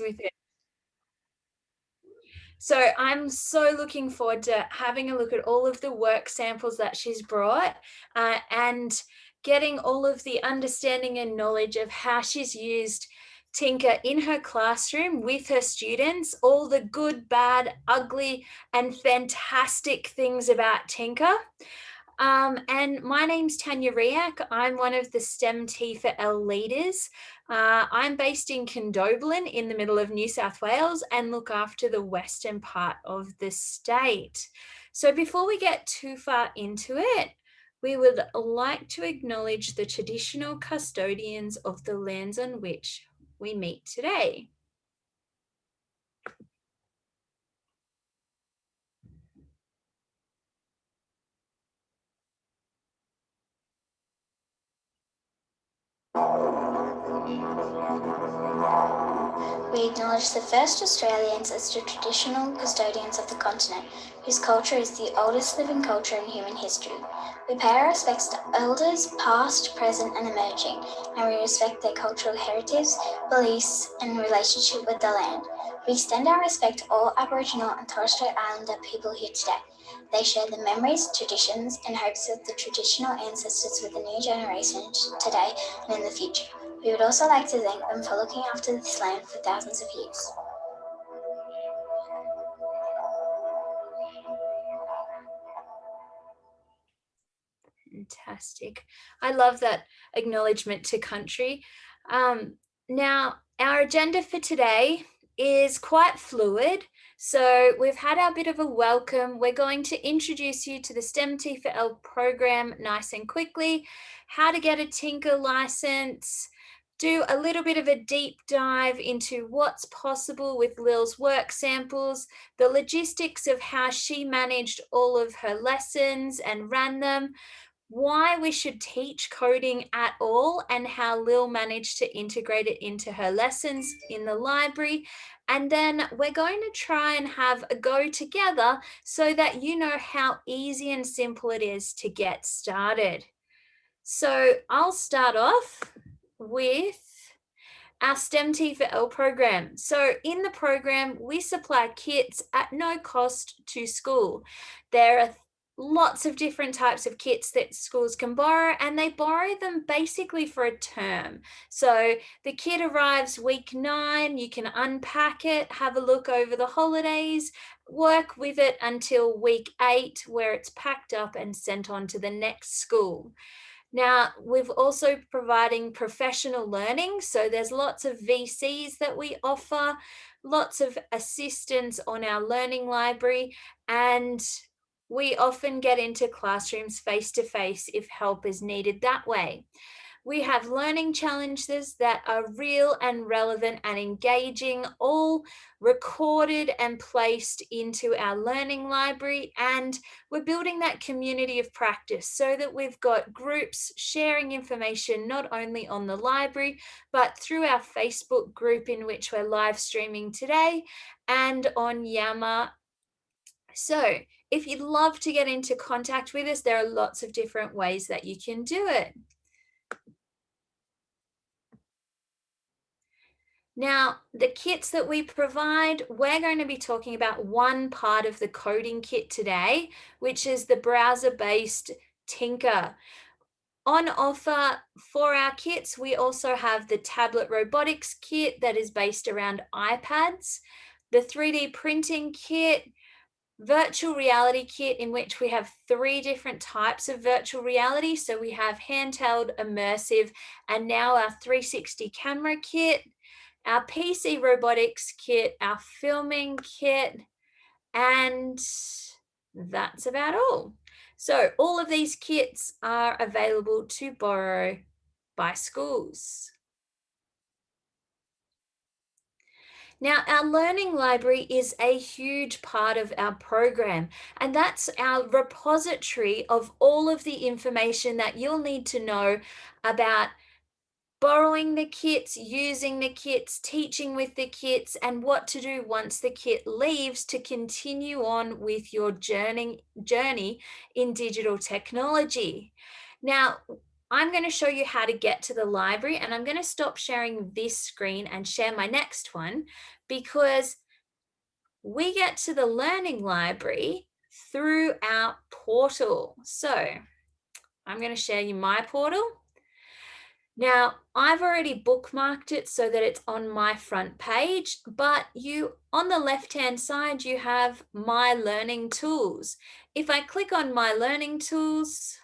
with it. So I'm so looking forward to having a look at all of the work samples that she's brought, and getting all of the understanding and knowledge of how she's used Tinker in her classroom with her students, all the good, bad, ugly, and fantastic things about Tinker. And my name's Tanya Riak. I'm one of the STEM T4L leaders. I'm based in Condobolin in the middle of New South Wales and look after the western part of the state. So before we get too far into it, we would like to acknowledge the traditional custodians of the lands on which we meet today. We acknowledge the first Australians as the traditional custodians of the continent, whose culture is the oldest living culture in human history. We pay our respects to elders, past, present, and emerging, and we respect their cultural heritage, beliefs, and relationship with the land. We extend our respect to all Aboriginal and Torres Strait Islander people here today. They share the memories, traditions, and hopes of the traditional ancestors with the new generation today and in the future. We would also like to thank them for looking after this land for thousands of years. Fantastic. I love that acknowledgement to country. Now, our agenda for today is quite fluid. So we've had our bit of a welcome. We're going to introduce you to the STEM T4L program nice and quickly, how to get a Tinker license, do a little bit of a deep dive into what's possible with Lill's work samples, the logistics of how she managed all of her lessons and ran them, why we should teach coding at all, and how Lil managed to integrate it into her lessons in the library. And then we're going to try and have a go together so that you know how easy and simple it is to get started. So I'll start off with our STEM T4L program. So in the program, we supply kits at no cost to school. There are lots of different types of kits that schools can borrow, and they borrow them basically for a term. So the kit arrives week 9, you can unpack it, have a look over the holidays, work with it until week 8, where it's packed up and sent on to the next school. Now, we've also providing professional learning. So there's lots of VCs that we offer, lots of assistance on our learning library, and we often get into classrooms face to face if help is needed that way. We have learning challenges that are real and relevant and engaging, all recorded and placed into our learning library. And we're building that community of practice so that we've got groups sharing information not only on the library, but through our Facebook group in which we're live streaming today and on Yammer. So if you'd love to get into contact with us, there are lots of different ways that you can do it. Now, the kits that we provide, we're going to be talking about one part of the coding kit today, which is the browser-based Tinker. On offer for our kits, we also have the tablet robotics kit that is based around iPads, the 3D printing kit, virtual reality kit, in which we have 3 different types of virtual reality. So we have handheld, immersive, and now our 360 camera kit, our PC robotics kit, our filming kit, and that's about all. So all of these kits are available to borrow by schools. Now, our learning library is a huge part of our program, and that's our repository of all of the information that you'll need to know about borrowing the kits, using the kits, teaching with the kits, and what to do once the kit leaves to continue on with your journey in digital technology. Now, I'm going to show you how to get to the library, and I'm going to stop sharing this screen and share my next one, because we get to the learning library through our portal. So I'm going to share you my portal. Now, I've already bookmarked it so that it's on my front page, but on the left-hand side, you have My Learning Tools. If I click on My Learning Tools,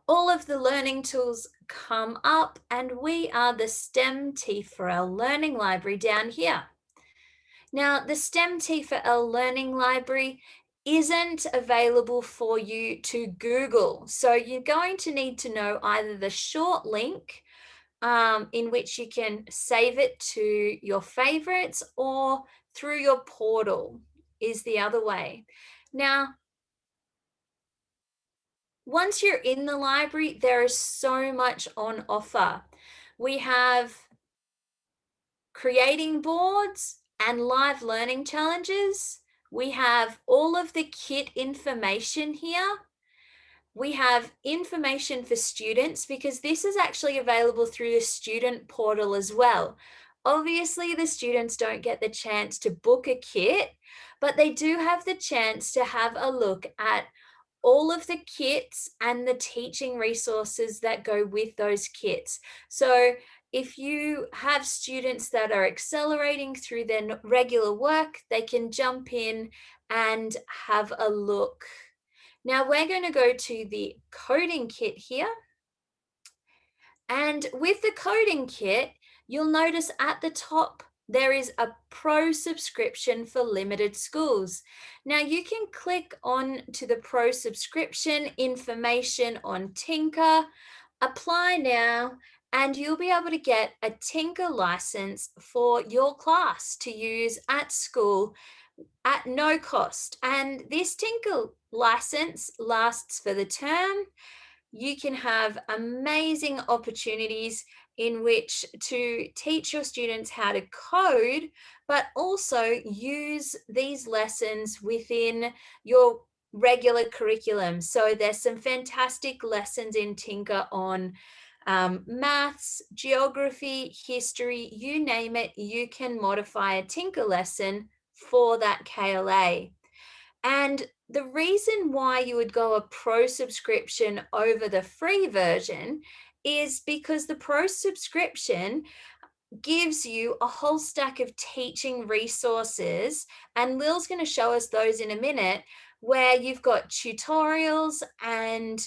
all of the learning tools come up, and we are the STEM T4L Learning Library down here. Now, the STEM T4L Learning Library isn't available for you to Google. So you're going to need to know either the short link in which you can save it to your favorites, or through your portal is the other way. Now, once you're in the library, there is so much on offer. We have creating boards and live learning challenges. We have all of the kit information here. We have information for students, because this is actually available through the student portal as well. Obviously, the students don't get the chance to book a kit, but they do have the chance to have a look at all of the kits and the teaching resources that go with those kits. So if you have students that are accelerating through their regular work, they can jump in and have a look. Now we're going to go to the coding kit here. And with the coding kit, you'll notice at the top, there is a pro subscription for limited schools. Now you can click on to the pro subscription information on Tynker, apply now, and you'll be able to get a Tynker license for your class to use at school at no cost. And this Tynker license lasts for the term. You can have amazing opportunities in which to teach your students how to code, but also use these lessons within your regular curriculum. So there's some fantastic lessons in Tynker on maths, geography, history, you name it, you can modify a Tynker lesson for that KLA. And the reason why you would go a pro subscription over the free version is because the pro subscription gives you a whole stack of teaching resources, and Lil's going to show us those in a minute, where you've got tutorials and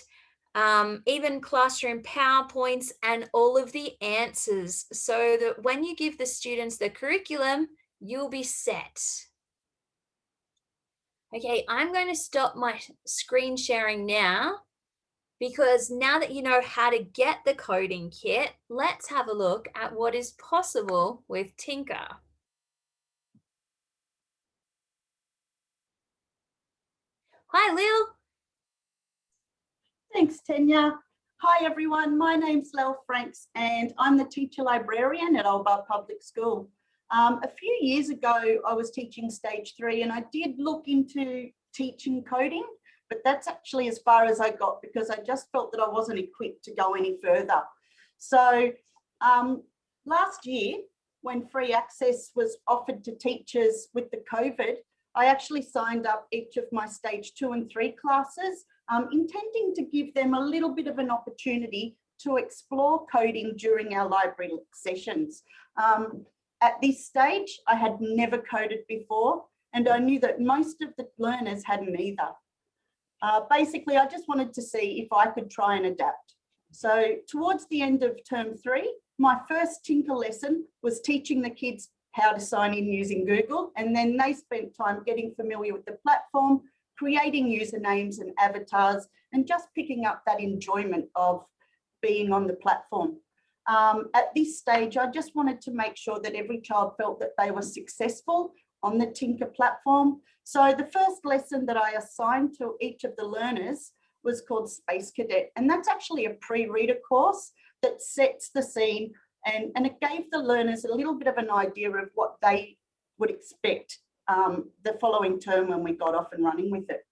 even classroom PowerPoints and all of the answers, so that when you give the students the curriculum, you'll be set. Okay, I'm going to stop my screen sharing now, because now that you know how to get the coding kit, let's have a look at what is possible with Tynker. Hi, Lil. Thanks, Tanya. Hi, everyone. My name's Lell Franks, and I'm the teacher librarian at Old Bar Public School. A few years ago, I was teaching stage 3, and I did look into teaching coding, but that's actually as far as I got, because I just felt that I wasn't equipped to go any further. So last year, when free access was offered to teachers with the COVID, I actually signed up each of my stage 2 and 3 classes, intending to give them a little bit of an opportunity to explore coding during our library sessions. At this stage, I had never coded before, and I knew that most of the learners hadn't either. Basically, I just wanted to see if I could try and adapt. So towards the end of term 3, my first Tynker lesson was teaching the kids how to sign in using Google, and then they spent time getting familiar with the platform, creating usernames and avatars, and just picking up that enjoyment of being on the platform. At this stage, I just wanted to make sure that every child felt that they were successful on the Tynker platform. So the first lesson that I assigned to each of the learners was called Space Cadet, and that's actually a pre-reader course that sets the scene, and it gave the learners a little bit of an idea of what they would expect the following term when we got off and running with it.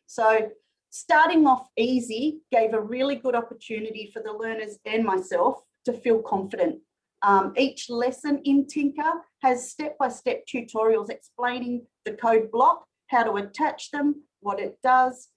So Starting off easy gave a really good opportunity for the learners and myself to feel confident. Each lesson in Tynker has step-by-step tutorials explaining the code block, how to attach them, what it does.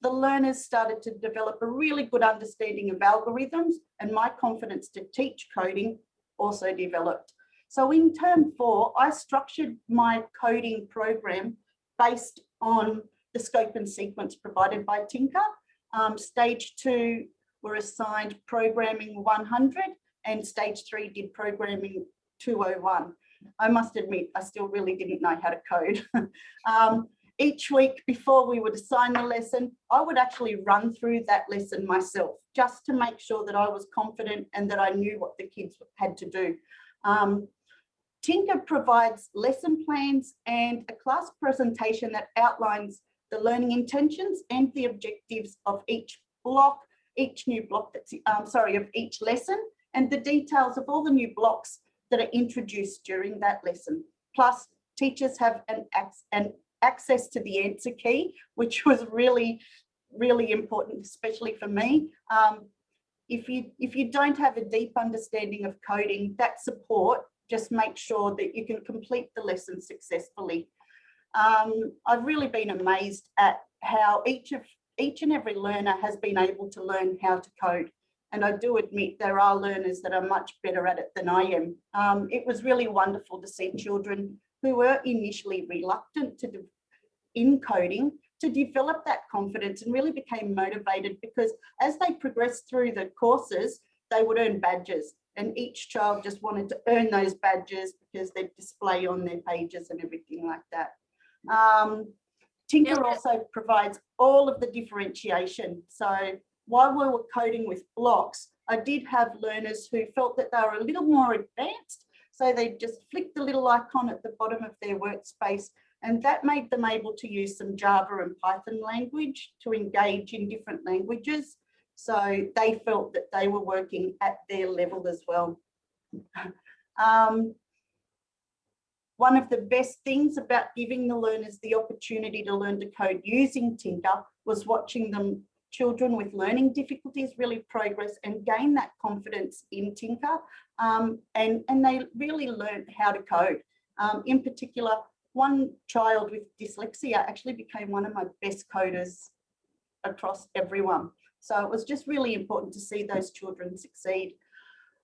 The learners started to develop a really good understanding of algorithms, and my confidence to teach coding also developed. So in term 4, I structured my coding program based on the scope and sequence provided by Tynker. Stage 2 were assigned programming 100 and stage 3 did programming 201. I must admit, I still really didn't know how to code. Each week before we would assign the lesson, I would actually run through that lesson myself, just to make sure that I was confident and that I knew what the kids had to do. Tynker provides lesson plans and a class presentation that outlines the learning intentions and the objectives of each block, each new block that's, of each lesson, and the details of all the new blocks that are introduced during that lesson. Plus, teachers have an access to the answer key, which was really, really important, especially for me. If you don't have a deep understanding of coding, that support just makes sure that you can complete the lesson successfully. I've really been amazed at how each and every learner has been able to learn how to code. And I do admit there are learners that are much better at it than I am. It was really wonderful to see children who were initially reluctant in coding to develop that confidence and really became motivated, because as they progressed through the courses, they would earn badges, and each child just wanted to earn those badges because they'd display on their pages and everything like that. Tynker also provides all of the differentiation. So while we were coding with blocks, I did have learners who felt that they were a little more advanced. So they just flicked the little icon at the bottom of their workspace, and that made them able to use some Java and Python language to engage in different languages. So they felt that they were working at their level as well. One of the best things about giving the learners the opportunity to learn to code using Tynker was watching children with learning difficulties really progress and gain that confidence in Tynker, and they really learned how to code. In particular, one child with dyslexia actually became one of my best coders across everyone. So it was just really important to see those children succeed.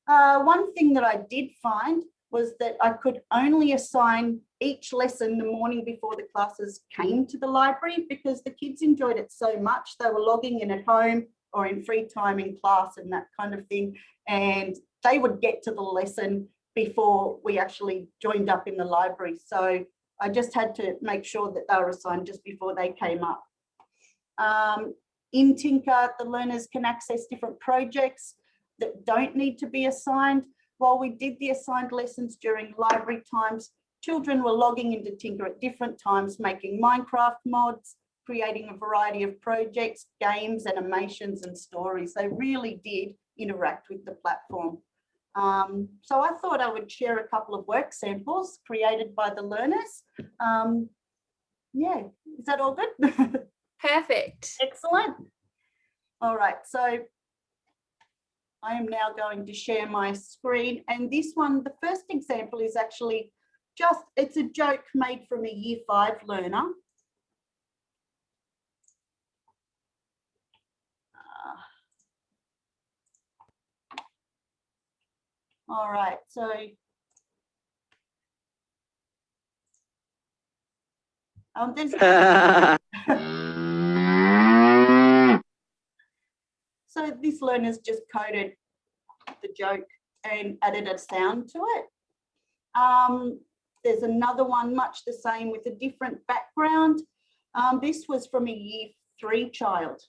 One thing that I did find was that I could only assign each lesson the morning before the classes came to the library, because the kids enjoyed it so much. They were logging in at home or in free time in class and that kind of thing. And they would get to the lesson before we actually joined up in the library. So I just had to make sure that they were assigned just before they came up. In Tynker, the learners can access different projects that don't need to be assigned. While we did the assigned lessons during library times, children were logging into Tynker at different times, making Minecraft mods, creating a variety of projects, games, animations, and stories. They really did interact with the platform. So I thought I would share a couple of work samples created by the learners. Yeah, is that all good? Perfect. Excellent. All right, so I am now going to share my screen, and this one, the first example is actually it's a joke made from a Year 5 learner. All right, so so this learner's just coded the joke and added a sound to it. There's another one much the same with a different background. This was from a Year 3 child.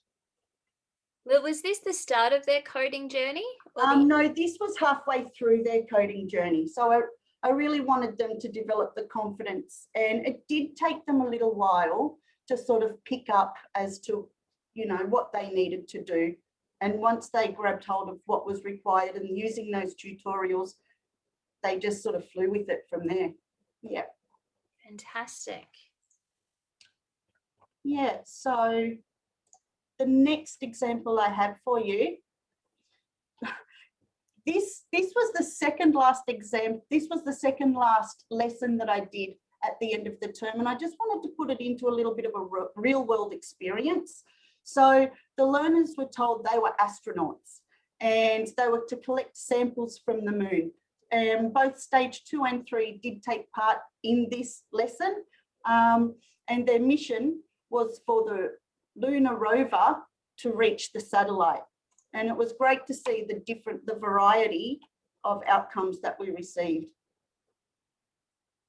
Well, was this the start of their coding journey? No, this was halfway through their coding journey. So I really wanted them to develop the confidence, and it did take them a little while to sort of pick up as to, you know, what they needed to do. And once they grabbed hold of what was required and using those tutorials, they just sort of flew with it from there. Yeah. Fantastic. Yeah, so the next example I have for you, this was the second last exam. This was the second last lesson that I did at the end of the term, and I just wanted to put it into a little bit of a real world experience. So the learners were told they were astronauts and they were to collect samples from the moon. And both stage 2 and 3 did take part in this lesson, and their mission was for the lunar rover to reach the satellite. And it was great to see the variety of outcomes that we received.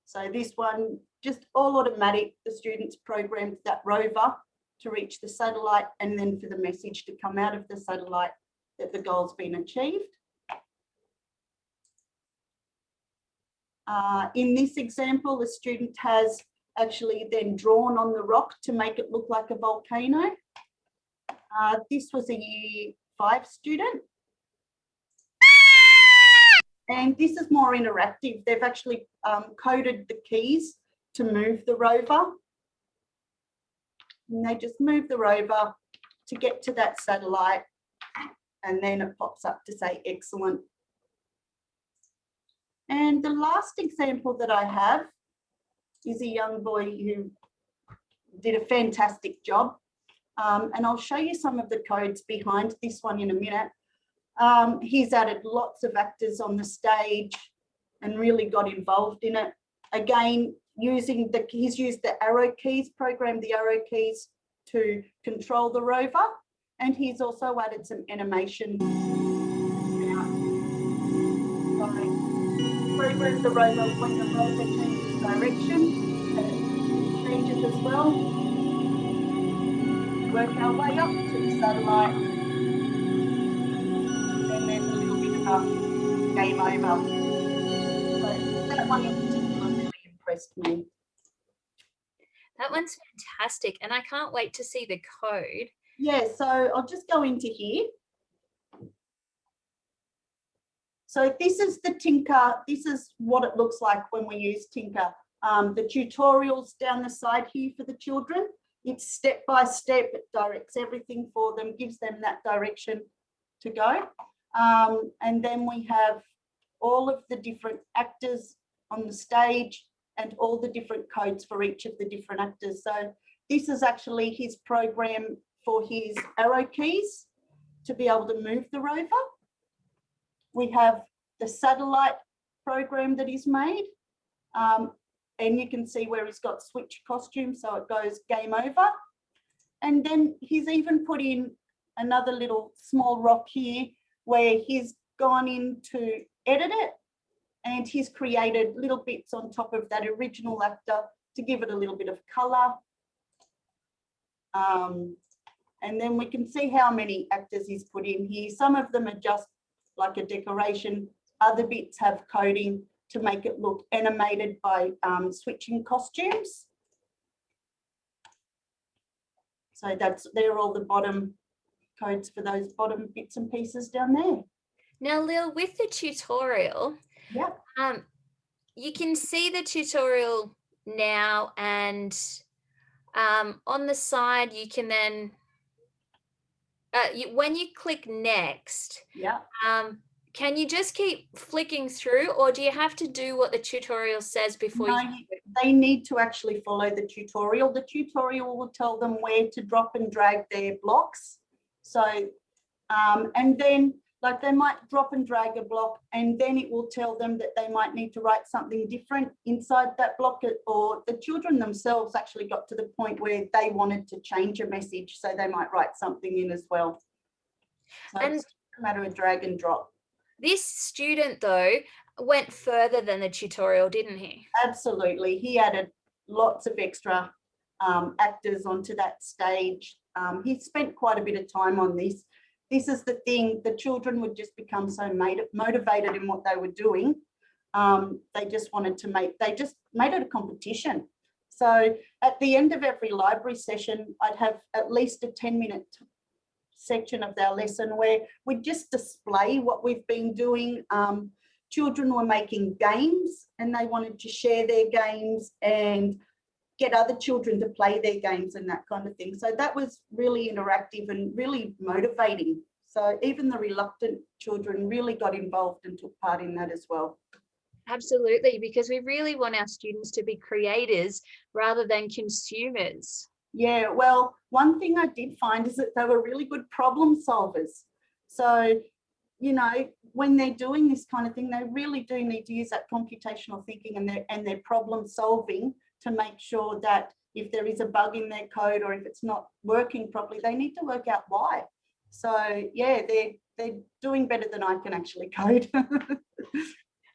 So this one, just all automatic, the students programmed that rover to reach the satellite, and then for the message to come out of the satellite that the goal's been achieved. In this example, the student has actually then drawn on the rock to make it look like a volcano. This was a Year 5 student. And this is more interactive. They've actually coded the keys to move the rover. And they just move the rover to get to that satellite, and then it pops up to say excellent. And the last example that I have is a young boy who did a fantastic job. And I'll show you some of the codes behind this one in a minute. He's added lots of actors on the stage and really got involved in it. Again, he's used the arrow keys, programmed the arrow keys to control the rover, and he's also added some animation. Program the rover when the rover changes direction, and it changes as well. Work our way up to the satellite, and there's a little bit of game over. So that one in particular really impressed me. That one's fantastic, and I can't wait to see the code. Yeah, so I'll just go into here. So this is the Tynker. This is what it looks like when we use Tynker. The tutorials down the side here for the children. It's step by step. It directs everything for them, gives them that direction to go. And then we have all of the different actors on the stage and all the different codes for each of the different actors. So this is actually his program for his arrow keys to be able to move the rover. We have the satellite program that he's made. And you can see where he's got switch costume, so it goes game over. And then he's even put in another little small rock here where he's gone in to edit it, and he's created little bits on top of that original actor to give it a little bit of colour. And then we can see how many actors he's put in here. Some of them are just like a decoration. Other bits have coding to make it look animated by switching costumes. So they're all the bottom codes for those bottom bits and pieces down there. Now, Lil, with the tutorial, yeah, you can see the tutorial now, and on the side you can then, when you click next, yeah. Can you just keep flicking through, or do you have to do what the tutorial says before they need to actually follow the tutorial. The tutorial will tell them where to drop and drag their blocks. So, and then like they might drop and drag a block, and then it will tell them that they might need to write something different inside that block, or the children themselves actually got to the point where they wanted to change a message, so they might write something in as well. So it's a matter of drag and drop. This student, though, went further than the tutorial, didn't he? Absolutely. He added lots of extra actors onto that stage. He spent quite a bit of time on this. This is the thing, the children would just become so motivated in what they were doing. They just wanted to they just made it a competition. So at the end of every library session, I'd have at least a 10-minute section of our lesson where we just display what we've been doing. Children were making games and they wanted to share their games, and get other children to play their games and that kind of thing. So that was really interactive and really motivating. So even the reluctant children really got involved and took part in that as well. Absolutely, because we really want our students to be creators rather than consumers. Yeah, well, one thing I did find is that they were really good problem solvers. So, you know, when they're doing this kind of thing, they really do need to use that computational thinking and their problem solving to make sure that if there is a bug in their code or if it's not working properly, they need to work out why. So, yeah, they're doing better than I can actually code.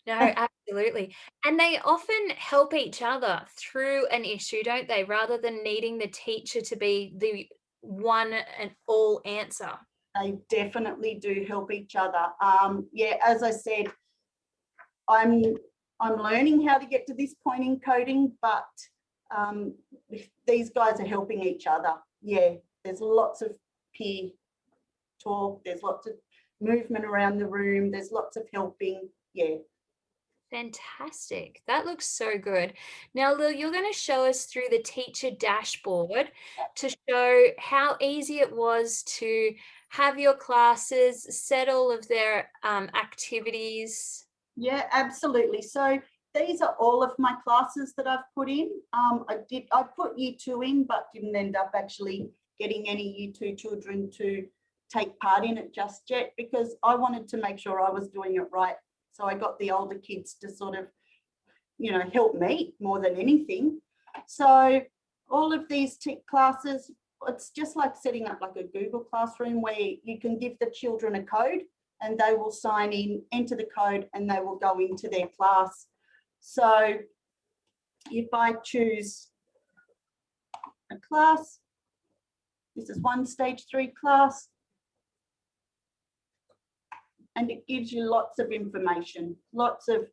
No, absolutely. And they often help each other through an issue, don't they? Rather than needing the teacher to be the one and all answer. They definitely do help each other. Yeah, as I said, I'm learning how to get to this point in coding, but these guys are helping each other. Yeah, there's lots of peer talk. There's lots of movement around the room. There's lots of helping. Yeah. Fantastic. That looks so good. Now, Lil, you're going to show us through the teacher dashboard to show how easy it was to have your classes set all of their activities. Yeah, absolutely. So these are all of my classes that I've put in. I put year 2 in, but didn't end up actually getting any year 2 children to take part in it just yet, because I wanted to make sure I was doing it right. So I got the older kids to sort of, you know, help me more than anything. So all of these classes, it's just like setting up like a Google Classroom where you can give the children a code and they will sign in, enter the code, and they will go into their class. So if I choose a class, this is one stage 3 class, and it gives you lots of information, lots of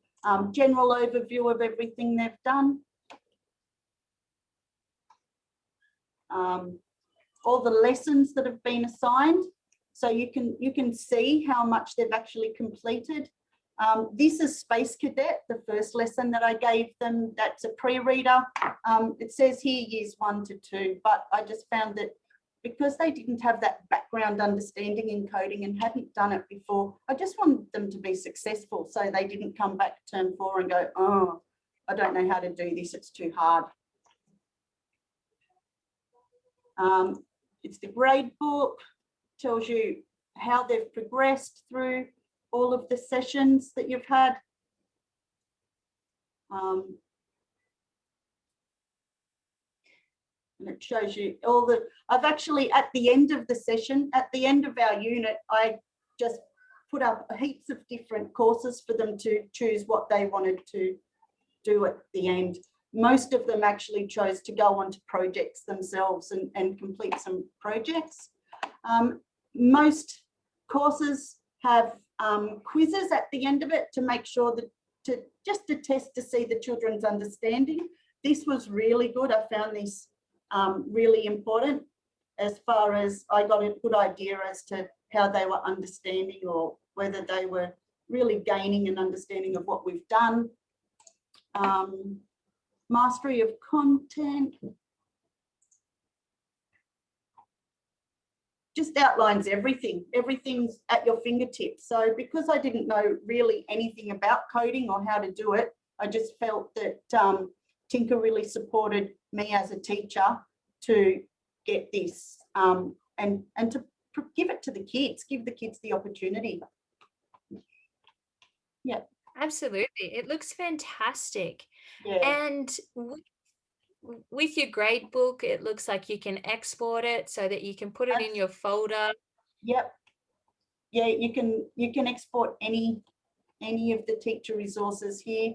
general overview of everything they've done. All the lessons that have been assigned, so you can see how much they've actually completed. This is Space Cadet, the first lesson that I gave them. That's a pre-reader. It says here years 1 to 2, but I just found that because they didn't have that background understanding in coding and hadn't done it before, I just wanted them to be successful so they didn't come back term 4 and go, oh, I don't know how to do this, it's too hard. It's the grade book, tells you how they've progressed through all of the sessions that you've had. And it shows you all the, I've actually, at the end of the session, at the end of our unit, I just put up heaps of different courses for them to choose what they wanted to do at the end. Most of them actually chose to go on to projects themselves and complete some projects. Most courses have quizzes at the end of it to make sure that just to test to see the children's understanding. This was really good. I found this really important, as far as I got a good idea as to how they were understanding or whether they were really gaining an understanding of what we've done. Mastery of content. Just outlines everything. Everything's at your fingertips. So because I didn't know really anything about coding or how to do it, I just felt that Tynker really supported me as a teacher to get this and to give it to the kids, give the kids the opportunity. Yeah. Absolutely. It looks fantastic. Yeah. And with your grade book, it looks like you can export it so that you can put it in your folder. Yep. Yeah, you can export any of the teacher resources here.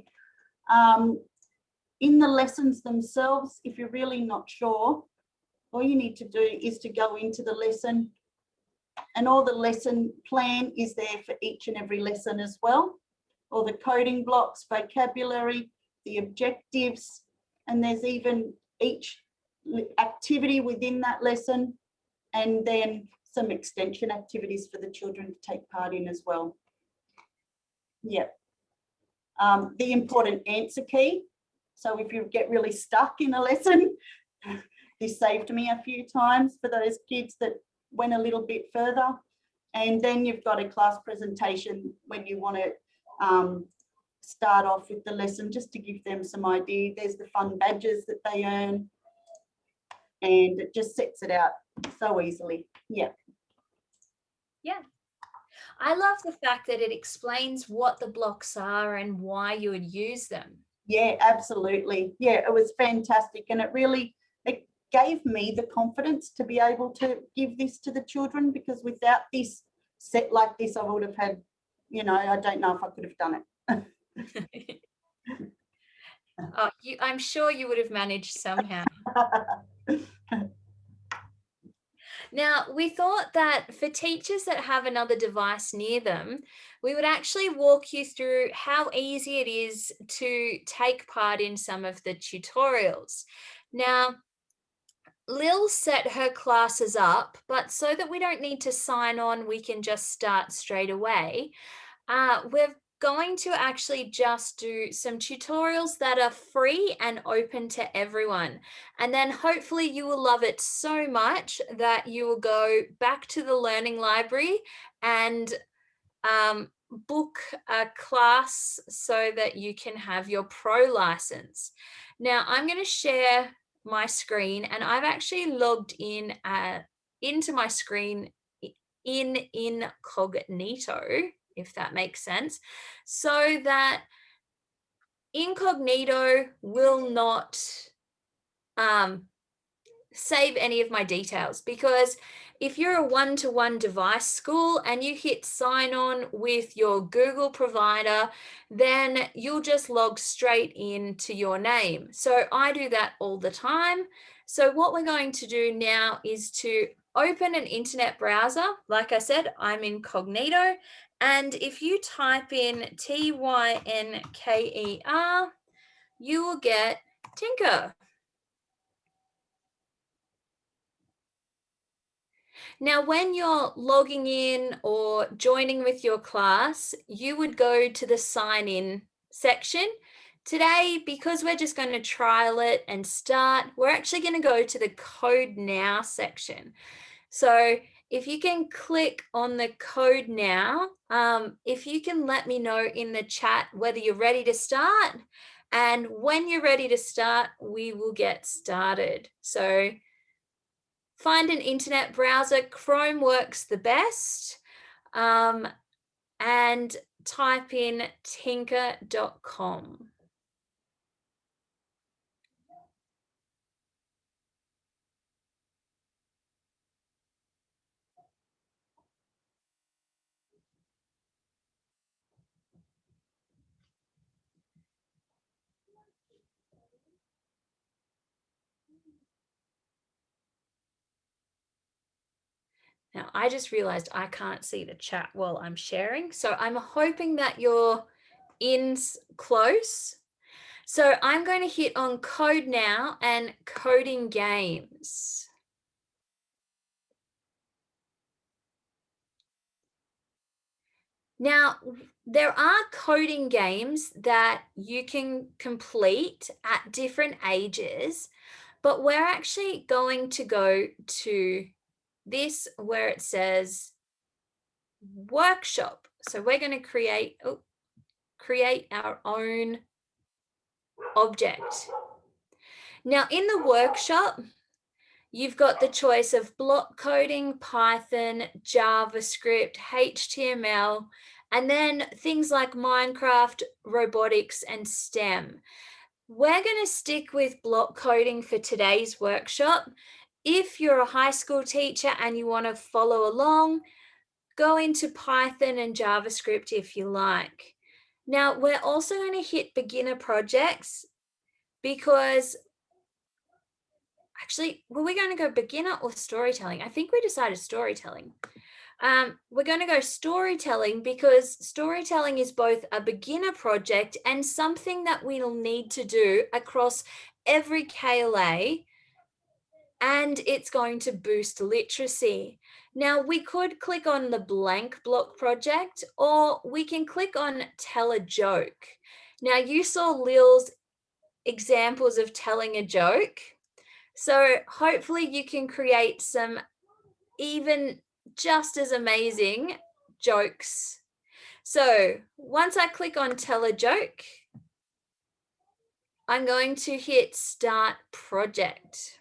In the lessons themselves, if you're really not sure, all you need to do is to go into the lesson, and all the lesson plan is there for each and every lesson as well. All the coding blocks, vocabulary, the objectives, and there's even each activity within that lesson, and then some extension activities for the children to take part in as well. Yeah. The important answer key. So if you get really stuck in a lesson, this saved me a few times for those kids that went a little bit further. And then you've got a class presentation when you want to start off with the lesson, just to give them some idea. There's the fun badges that they earn, and it just sets it out so easily. Yeah. Yeah. I love the fact that it explains what the blocks are and why you would use them. Yeah, absolutely. Yeah, it was fantastic. And it gave me the confidence to be able to give this to the children, because without this set like this, I would have had, I don't know if I could have done it. Oh, I'm sure you would have managed somehow. Now, we thought that for teachers that have another device near them, we would actually walk you through how easy it is to take part in some of the tutorials. Now, Lil set her classes up, but so that we don't need to sign on, we can just start straight away. We're going to actually just do some tutorials that are free and open to everyone. And then hopefully you will love it so much that you will go back to the learning library and book a class so that you can have your pro license. Now I'm going to share my screen, and I've actually logged in into my screen in incognito, if that makes sense, so that incognito will not save any of my details. Because if you're a one-to-one device school and you hit sign on with your Google provider, then you'll just log straight into your name. So I do that all the time. So what we're going to do now is to open an internet browser. Like I said, I'm incognito. And if you type in Tynker, you will get Tynker. Now, when you're logging in or joining with your class, you would go to the sign in section. Today, because we're just going to trial it and start, we're actually going to go to the code now section. So if you can click on the code now, if you can let me know in the chat whether you're ready to start, and when you're ready to start, we will get started. So find an internet browser. Chrome works the best, and type in tynker.com. Now, I just realized I can't see the chat while I'm sharing, so I'm hoping that you're in close. So I'm going to hit on code now and coding games. Now, there are coding games that you can complete at different ages, but we're actually going to go to this where it says workshop. So we're going to create our own object. Now in the workshop, you've got the choice of block coding, Python, JavaScript, HTML, and then things like Minecraft, robotics, and STEM. We're going to stick with block coding for today's workshop. If you're a high school teacher and you want to follow along, go into Python and JavaScript if you like. Now, we're also going to hit beginner projects because actually, were we going to go beginner or storytelling? I think we decided storytelling. We're going to go storytelling because storytelling is both a beginner project and something that we'll need to do across every KLA, and it's going to boost literacy. Now, we could click on the blank block project, or we can click on tell a joke. Now, you saw Lil's examples of telling a joke. So hopefully you can create some even just as amazing jokes. So once I click on tell a joke, I'm going to hit start project.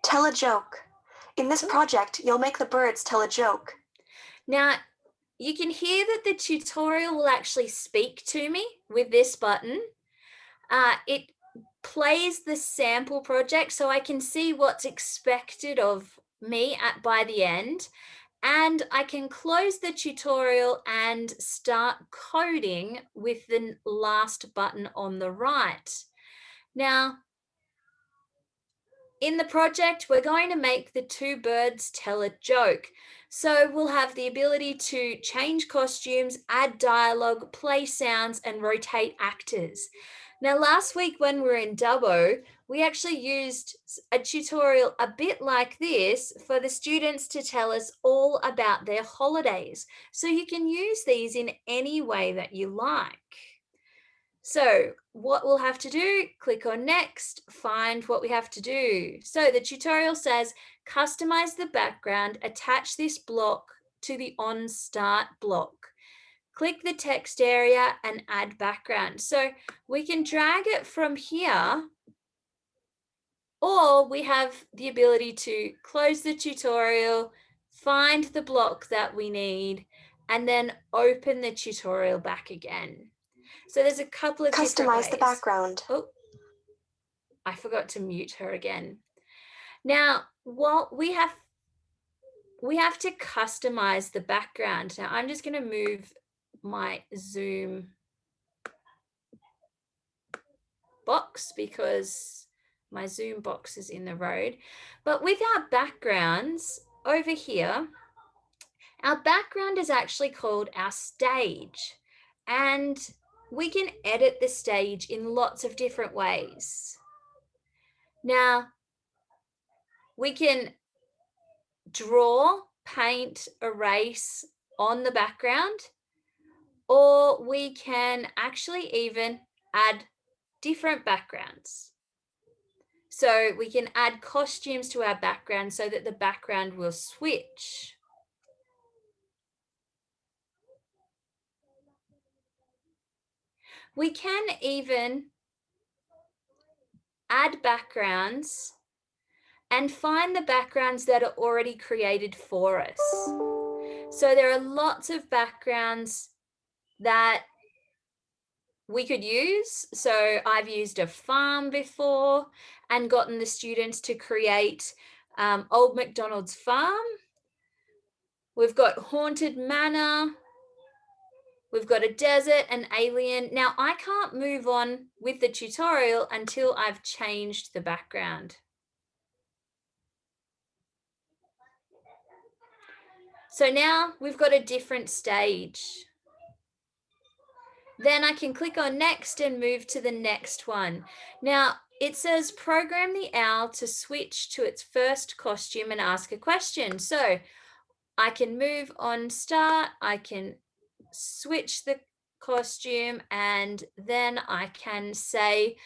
Tell a joke. In this project, you'll make the birds tell a joke. Now, you can hear that the tutorial will actually speak to me with this button. It plays the sample project so I can see what's expected of me by the end. And I can close the tutorial and start coding with the last button on the right. Now, in the project, we're going to make the two birds tell a joke. So we'll have the ability to change costumes, add dialogue, play sounds, and rotate actors. Now, last week when we were in Dubbo, we actually used a tutorial a bit like this for the students to tell us all about their holidays. So you can use these in any way that you like. So what we'll have to do, click on next, find what we have to do. So the tutorial says, customize the background, attach this block to the on start block. Click the text area and add background. So we can drag it from here, or we have the ability to close the tutorial, find the block that we need, and then open the tutorial back again. So there's a couple of different ways. Customize the background. Oh, I forgot to mute her again. Now, what we have to customize the background. Now, I'm just going to move my Zoom box because my Zoom box is in the road. But with our backgrounds over here, our background is actually called our stage. And we can edit the stage in lots of different ways. Now, we can draw, paint, erase on the background, or we can actually even add different backgrounds. So we can add costumes to our background so that the background will switch. We can even add backgrounds and find the backgrounds that are already created for us. So there are lots of backgrounds that we could use. So I've used a farm before and gotten the students to create Old MacDonald's farm. We've got Haunted Manor. We've got a desert, an alien. Now I can't move on with the tutorial until I've changed the background. So now we've got a different stage. Then I can click on next and move to the next one. Now it says program the owl to switch to its first costume and ask a question. So I can move on start, I can switch the costume, and then I can say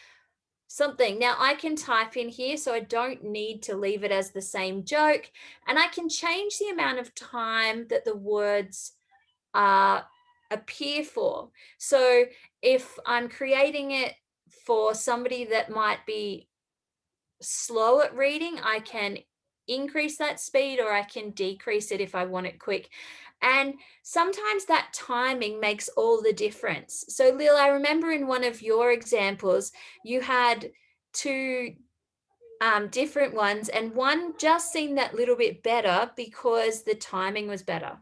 something. Now I can type in here, so I don't need to leave it as the same joke, and I can change the amount of time that the words appear for. So if I'm creating it for somebody that might be slow at reading, I can increase that speed, or I can decrease it if I want it quick. And sometimes that timing makes all the difference. So Lil, I remember in one of your examples, you had two different ones, and one just seemed that little bit better because the timing was better.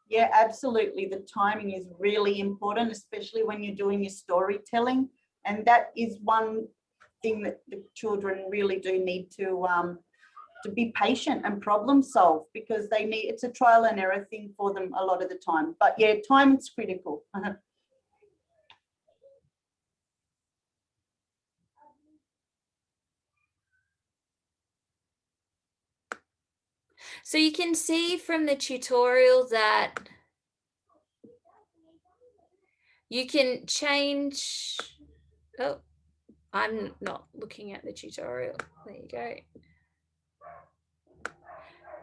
Yeah, absolutely. The timing is really important, especially when you're doing your storytelling. And that is one thing that the children really do need to be patient and problem solve, because it's a trial and error thing for them a lot of the time. But yeah, timing's critical. So you can see from the tutorial that you can change, oh, I'm not looking at the tutorial. There you go.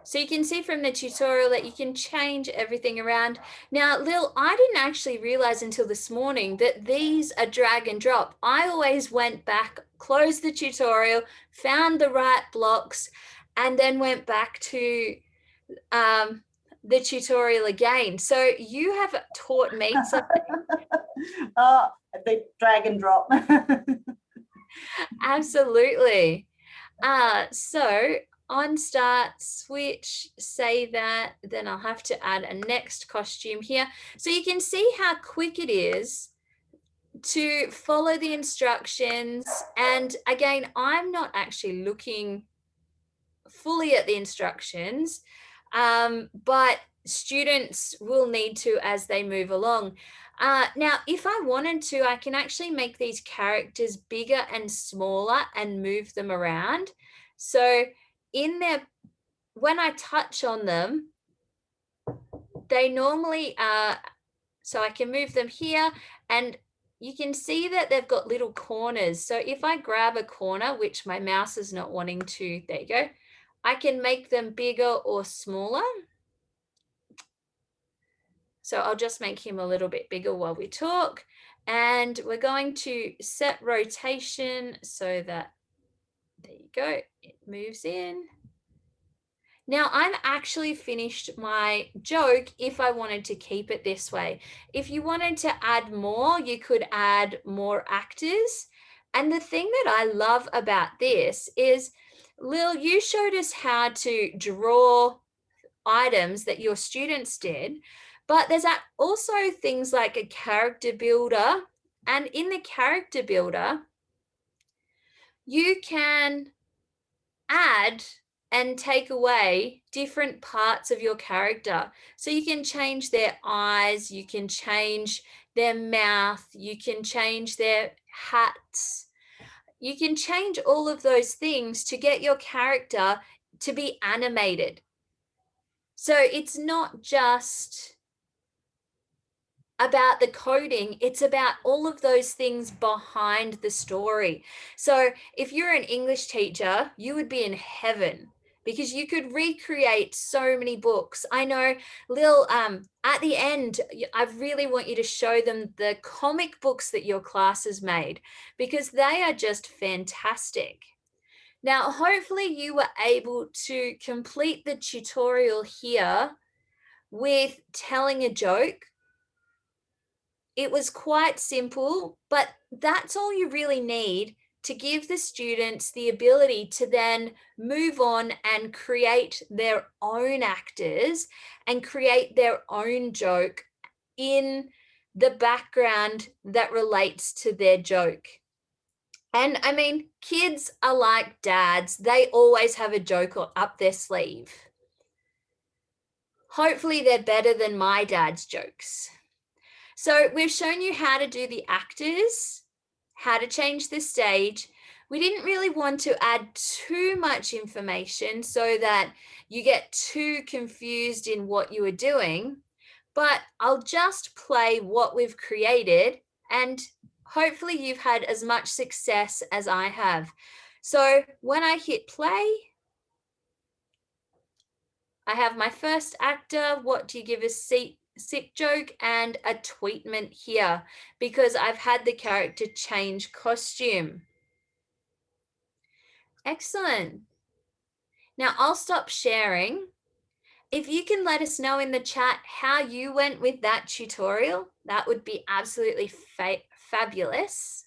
So you can see from the tutorial that you can change everything around. Now, Lil, I didn't actually realize until this morning that these are drag and drop. I always went back, closed the tutorial, found the right blocks, and then went back to the tutorial again. So you have taught me something. Oh, the drag and drop. Absolutely. So on start, switch, say that, then I'll have to add a next costume here. So you can see how quick it is to follow the instructions. And again, I'm not actually looking fully at the instructions, but students will need to as they move along. Now, if I wanted to, I can actually make these characters bigger and smaller and move them around. So in their, when I touch on them, they normally so I can move them here, and you can see that they've got little corners. So if I grab a corner, which my mouse is not wanting to, there you go, I can make them bigger or smaller. So I'll just make him a little bit bigger while we talk. And we're going to set rotation so that, there you go, it moves in. Now I'm actually finished my joke if I wanted to keep it this way. If you wanted to add more, you could add more actors. And the thing that I love about this is, Lil, you showed us how to draw items that your students did, but there's also things like a character builder. And in the character builder, you can add and take away different parts of your character. So you can change their eyes, you can change their mouth, you can change their hats. You can change all of those things to get your character to be animated. So it's not just about the coding, it's about all of those things behind the story. So if you're an English teacher, you would be in heaven because you could recreate so many books. I know, Lil, at the end, I really want you to show them the comic books that your class has made because they are just fantastic. Now, hopefully you were able to complete the tutorial here with telling a joke. It was quite simple, but that's all you really need to give the students the ability to then move on and create their own actors and create their own joke in the background that relates to their joke. And I mean, kids are like dads. They always have a joke up their sleeve. Hopefully they're better than my dad's jokes. So we've shown you how to do the actors, how to change the stage. We didn't really want to add too much information so that you get too confused in what you are doing, but I'll just play what we've created and hopefully you've had as much success as I have. So when I hit play, I have my first actor. What do you give a sick joke and a tweetment here because I've had the character change costume. Excellent. Now I'll stop sharing. If you can let us know in the chat how you went with that tutorial, that would be absolutely fabulous.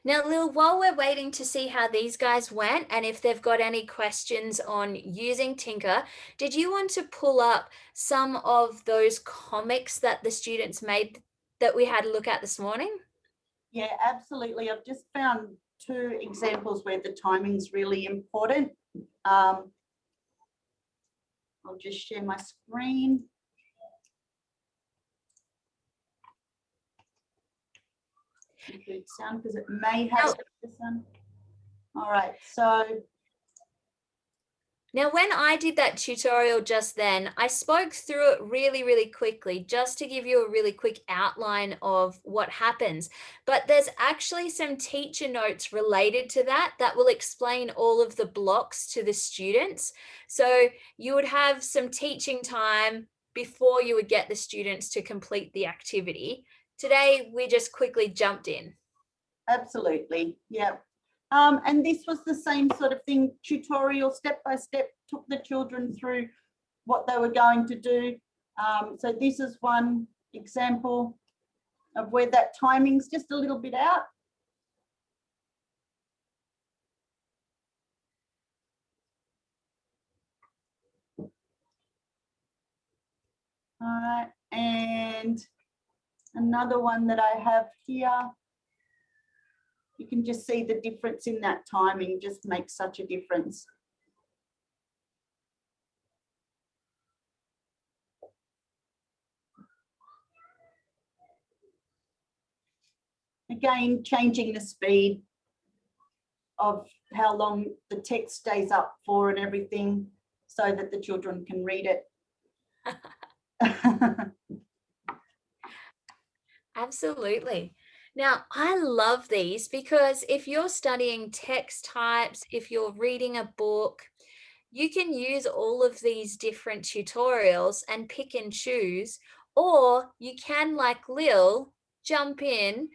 Now, Lil, while we're waiting to see how these guys went and if they've got any questions on using Tynker, did you want to pull up some of those comics that the students made that we had a look at this morning? Yeah, absolutely. I've just found two examples where the timing's really important. I'll just share my screen. include sound because it may have sound. All right, so now, when I did that tutorial just then, I spoke through it really, really quickly, just to give you a really quick outline of what happens. But there's actually some teacher notes related to that that will explain all of the blocks to the students. So you would have some teaching time before you would get the students to complete the activity. Today, we just quickly jumped in. absolutely, yeah. And this was the same sort of thing, tutorial, step by step, took the children through what they were going to do. So this is one example of where that timing's just a little bit out. All right, and another one that I have here, you can just see the difference in that timing just makes such a difference. Again, changing the speed of how long the text stays up for and everything so that the children can read it. Absolutely. Now, I love these because if you're studying text types, if you're reading a book, you can use all of these different tutorials and pick and choose, or you can, like Lil, jump in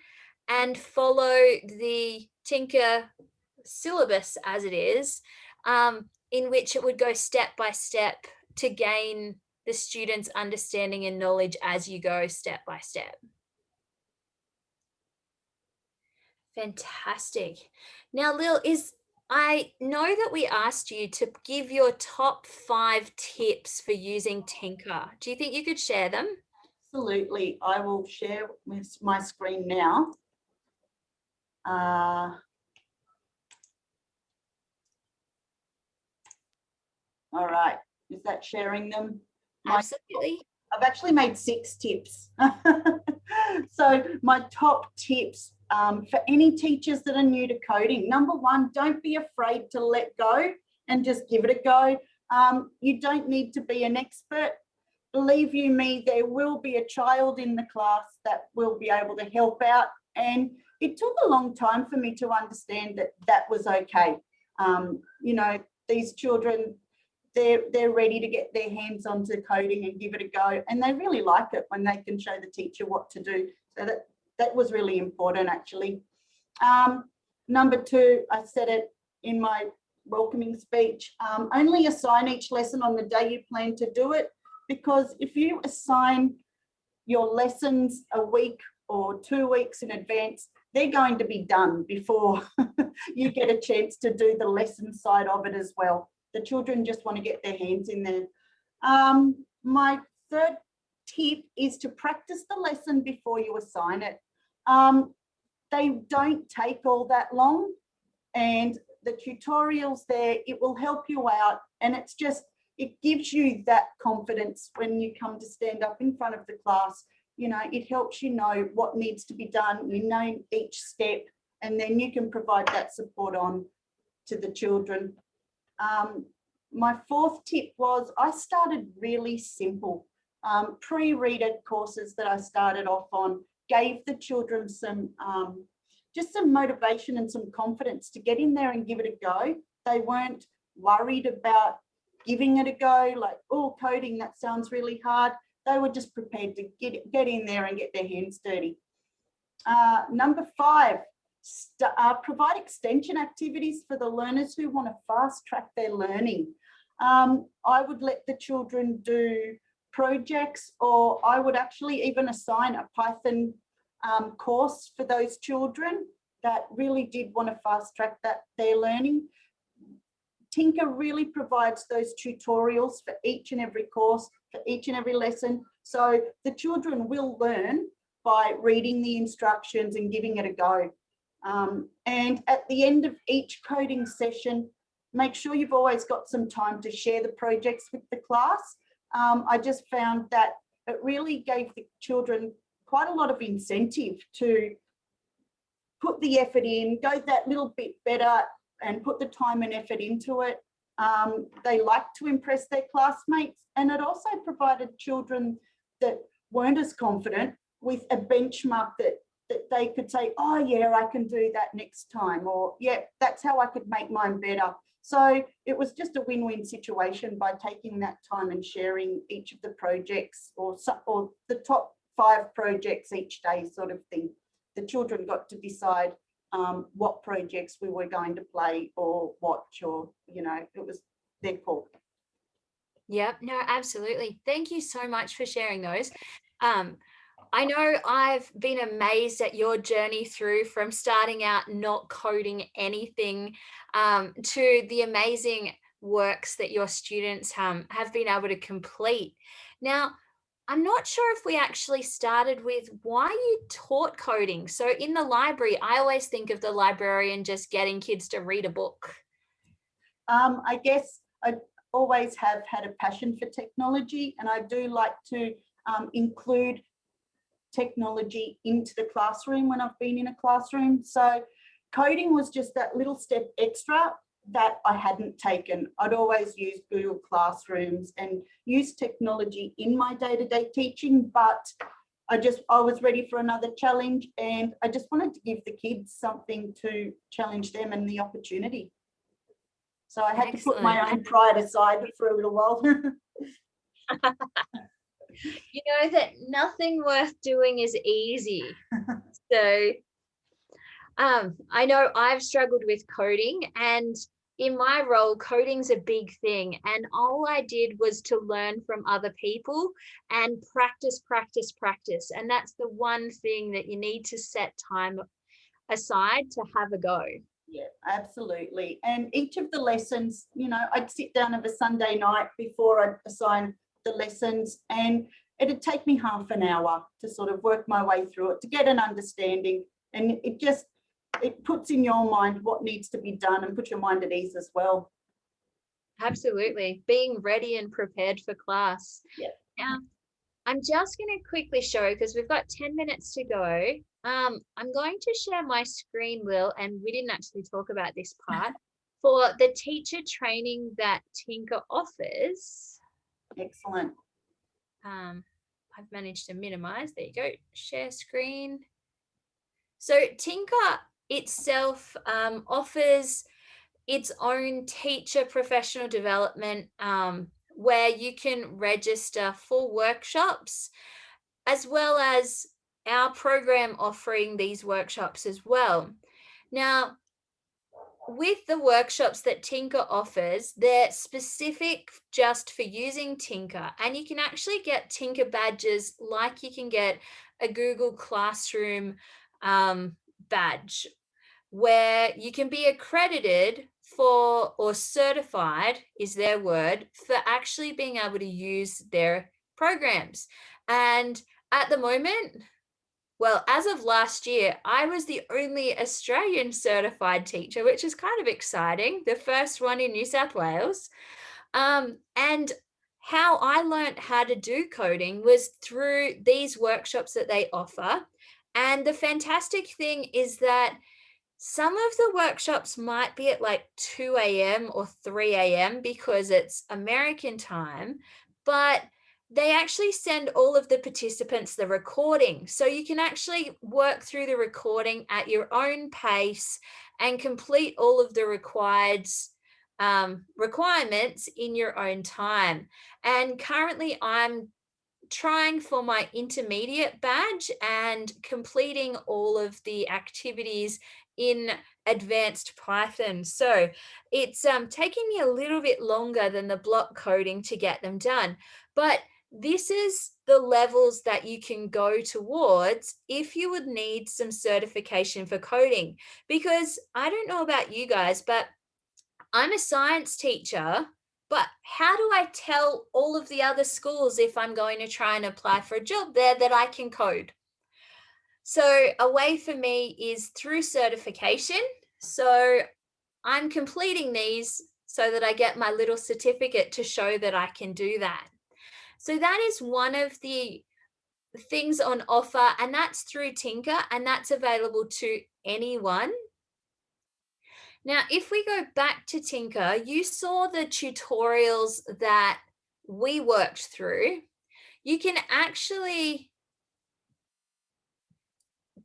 and follow the Tynker syllabus as it is, in which it would go step by step to gain the students' understanding and knowledge as you go step by step. Fantastic. Now, Lil, I know that we asked you to give your top 5 tips for using Tynker. Do you think you could share them? Absolutely. I will share with my screen now. All right. Is that sharing them? Absolutely. I've actually made 6 tips. So my top tips for any teachers that are new to coding. Number 1, don't be afraid to let go and just give it a go. You don't need to be an expert. Believe you me, there will be a child in the class that will be able to help out. And it took a long time for me to understand that that was okay. You know, these children, they're ready to get their hands onto coding and give it a go, and they really like it when they can show the teacher what to do. So that was really important, actually. Number 2, I said it in my welcoming speech, only assign each lesson on the day you plan to do it, because if you assign your lessons a week or 2 weeks in advance, they're going to be done before you get a chance to do the lesson side of it as well. The children just want to get their hands in there. My 3rd tip is to practice the lesson before you assign it. They don't take all that long, and the tutorials there, it will help you out, and it gives you that confidence when you come to stand up in front of the class. You know, it helps you know what needs to be done, you know each step, and then you can provide that support on to the children. My 4th tip was I started really simple. Pre-reader courses that I started off on gave the children some just some motivation and some confidence to get in there and give it a go. They weren't worried about giving it a go, like, oh, coding, that sounds really hard. They were just prepared to get in there and get their hands dirty. Number 5, provide extension activities for the learners who want to fast track their learning. I would let the children do projects, or I would actually even assign a Python course for those children that really did want to fast track their learning. Tynker really provides those tutorials for each and every course, for each and every lesson. So the children will learn by reading the instructions and giving it a go. And at the end of each coding session, make sure you've always got some time to share the projects with the class. I just found that it really gave the children quite a lot of incentive to put the effort in, go that little bit better and put the time and effort into it. They like to impress their classmates, and it also provided children that weren't as confident with a benchmark that they could say, oh yeah, I can do that next time, or yeah, that's how I could make mine better. So it was just a win-win situation by taking that time and sharing each of the projects, or the top 5 projects each day sort of thing. The children got to decide what projects we were going to play or watch, or, you know, it was their call. Yep, no, absolutely. Thank you so much for sharing those. I know I've been amazed at your journey through from starting out not coding anything to the amazing works that your students have been able to complete. Now, I'm not sure if we actually started with why you taught coding. So in the library, I always think of the librarian just getting kids to read a book. I guess I always have had a passion for technology, and I do like to include technology into the classroom when I've been in a classroom. So coding was just that little step extra that I hadn't taken. I'd always use Google Classrooms and use technology in my day-to-day teaching, but I was ready for another challenge, and I just wanted to give the kids something to challenge them and the opportunity. So I had to put my own pride aside for a little while. You know that nothing worth doing is easy. So I know I've struggled with coding, and in my role, coding's a big thing. And all I did was to learn from other people and practice. And that's the one thing that you need to set time aside to have a go. Yeah, absolutely. And each of the lessons, you know, I'd sit down of a Sunday night before I'd assign the lessons, and it'd take me half an hour to sort of work my way through it to get an understanding. And it puts in your mind what needs to be done and puts your mind at ease as well. Absolutely. Being ready and prepared for class. Yeah. Now, I'm just going to quickly show, because we've got 10 minutes to go. I'm going to share my screen, Lil, and we didn't actually talk about this part, for the teacher training that Tynker offers. Excellent. I've managed to minimize. There you go. Share screen. So Tynker itself offers its own teacher professional development where you can register for workshops, as well as our program offering these workshops as well. Now, with the workshops that Tynker offers, they're specific just for using Tynker, and you can actually get Tynker badges like you can get a Google Classroom badge, where you can be accredited for, or certified is their word, for actually being able to use their programs. And at the moment, well, as of last year, I was the only Australian certified teacher, which is kind of exciting, the first one in New South Wales. And how I learned how to do coding was through these workshops that they offer. And the fantastic thing is that some of the workshops might be at like 2 a.m. or 3 a.m. because it's American time, but they actually send all of the participants the recording. So you can actually work through the recording at your own pace and complete all of the requirements in your own time. And currently I'm trying for my intermediate badge and completing all of the activities in advanced Python. So it's taking me a little bit longer than the block coding to get them done. But this is the levels that you can go towards if you would need some certification for coding. Because I don't know about you guys, but I'm a science teacher. But how do I tell all of the other schools if I'm going to try and apply for a job there that I can code? So a way for me is through certification. So I'm completing these so that I get my little certificate to show that I can do that. So that is one of the things on offer, and that's through Tynker, and that's available to anyone. Now, if we go back to Tynker, you saw the tutorials that we worked through. You can actually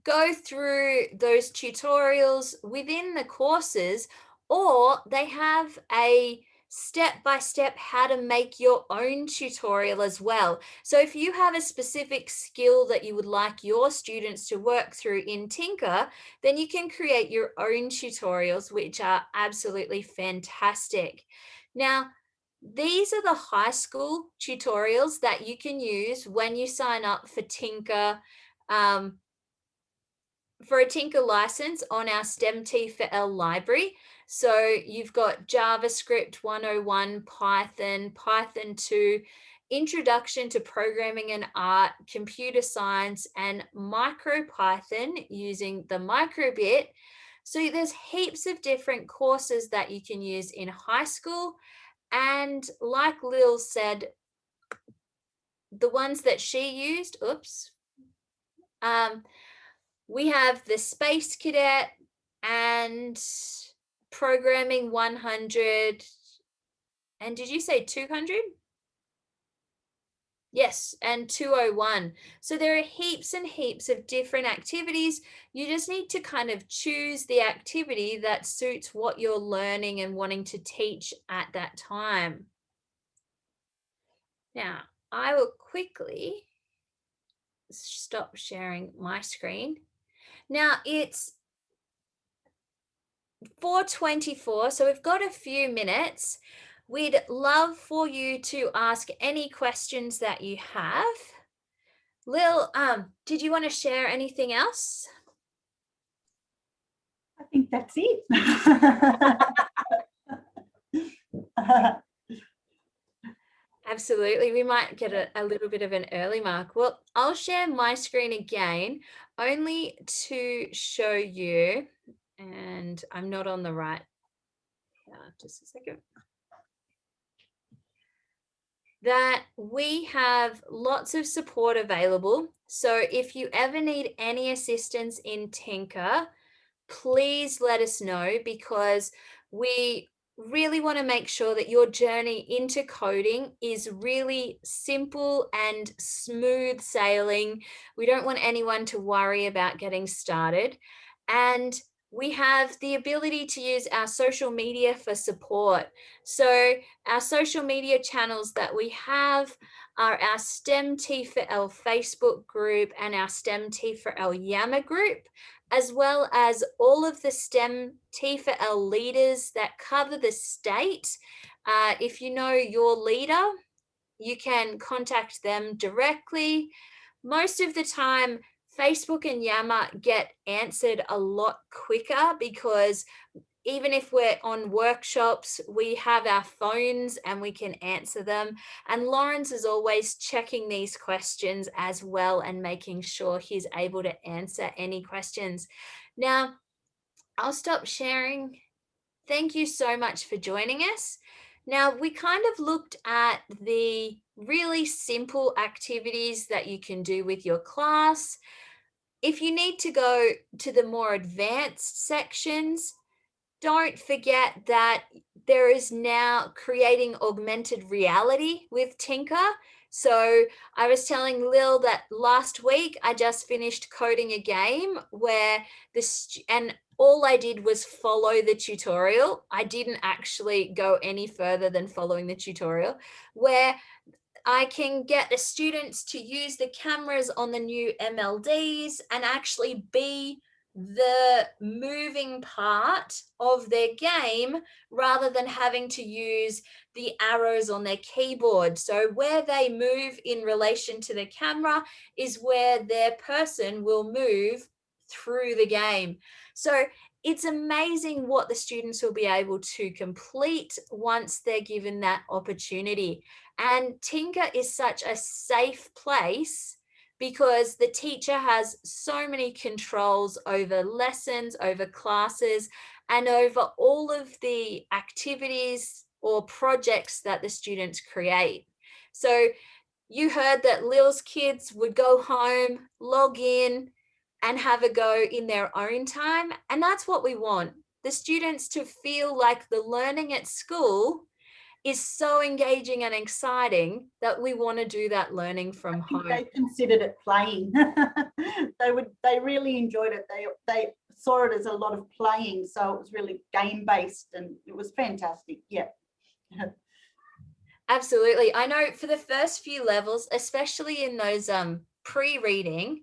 go through those tutorials within the courses, or they have a step-by-step how to make your own tutorial as well. So if you have a specific skill that you would like your students to work through in Tynker, then you can create your own tutorials, which are absolutely fantastic. Now, these are the high school tutorials that you can use when you sign up for Tynker, for a Tynker license on our STEM T4L library. So you've got JavaScript 101, Python, Python 2, Introduction to Programming and Art, Computer Science, and MicroPython using the microbit. So there's heaps of different courses that you can use in high school. And like Lil said, the ones that she used, we have the Space Cadet and Programming 100. And did you say 200? Yes, and 201. So there are heaps and heaps of different activities. You just need to kind of choose the activity that suits what you're learning and wanting to teach at that time. Now, I will quickly stop sharing my screen. Now it's 4:24, so we've got a few minutes. We'd love for you to ask any questions that you have. Lil, did you want to share anything else? I think that's it. Absolutely, we might get a little bit of an early mark. Well, I'll share my screen again, only to show you, and I'm not on the right. Just a second. That we have lots of support available. So if you ever need any assistance in Tynker, please let us know, because we really want to make sure that your journey into coding is really simple and smooth sailing. We don't want anyone to worry about getting started. And we have the ability to use our social media for support. So our social media channels that we have are our STEM T4L Facebook group and our STEM T4L Yammer group, as well as all of the STEM T4L leaders that cover the state. If you know your leader, you can contact them directly. Most of the time, Facebook and Yammer get answered a lot quicker, because even if we're on workshops, we have our phones and we can answer them. And Lawrence is always checking these questions as well and making sure he's able to answer any questions. Now, I'll stop sharing. Thank you so much for joining us. Now, we kind of looked at the really simple activities that you can do with your class. If you need to go to the more advanced sections, don't forget that there is now creating augmented reality with Tynker. So I was telling Lil that last week I just finished coding a game where and all I did was follow the tutorial. I didn't actually go any further than following the tutorial, where I can get the students to use the cameras on the new MLDs and actually be the moving part of their game, rather than having to use the arrows on their keyboard. So where they move in relation to the camera is where their person will move through the game. So it's amazing what the students will be able to complete once they're given that opportunity. And Tynker is such a safe place, because the teacher has so many controls over lessons, over classes, and over all of the activities or projects that the students create. So you heard that Lil's kids would go home, log in, and have a go in their own time. And that's what we want. The students to feel like the learning at school is so engaging and exciting that we want to do that learning from home. They considered it playing. They really enjoyed it. They saw it as a lot of playing, so it was really game based, and it was fantastic. Yeah. Absolutely. I know for the first few levels, especially in those pre-reading,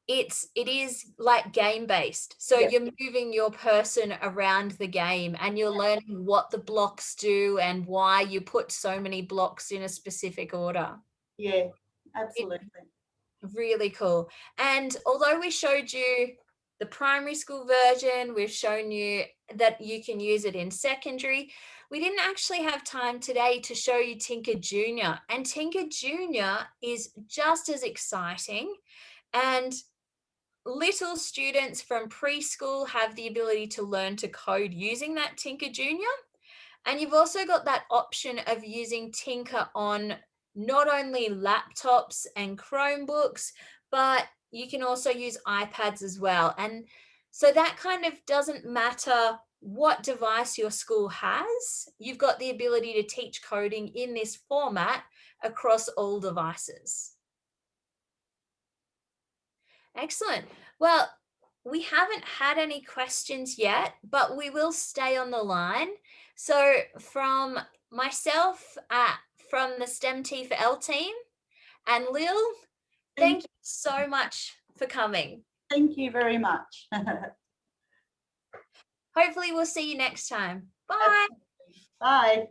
it is like game based. So Yeah. you're moving your person around the game and you're learning what the blocks do and why you put so many blocks in a specific order. Yeah, absolutely. Really cool. And although we showed you the primary school version, we've shown you that you can use it in secondary, we didn't actually have time today to show you Tynker Junior. And Tynker Junior is just as exciting. And little students from preschool have the ability to learn to code using that Tynker Junior. And you've also got that option of using Tynker on not only laptops and Chromebooks, but you can also use iPads as well. And so that kind of doesn't matter what device your school has, you've got the ability to teach coding in this format across all devices. Excellent. Well, we haven't had any questions yet, but we will stay on the line. So from myself, from the STEM T4L team, and Lil, thank you so much for coming. Thank you very much. Hopefully we'll see you next time. Bye. Bye.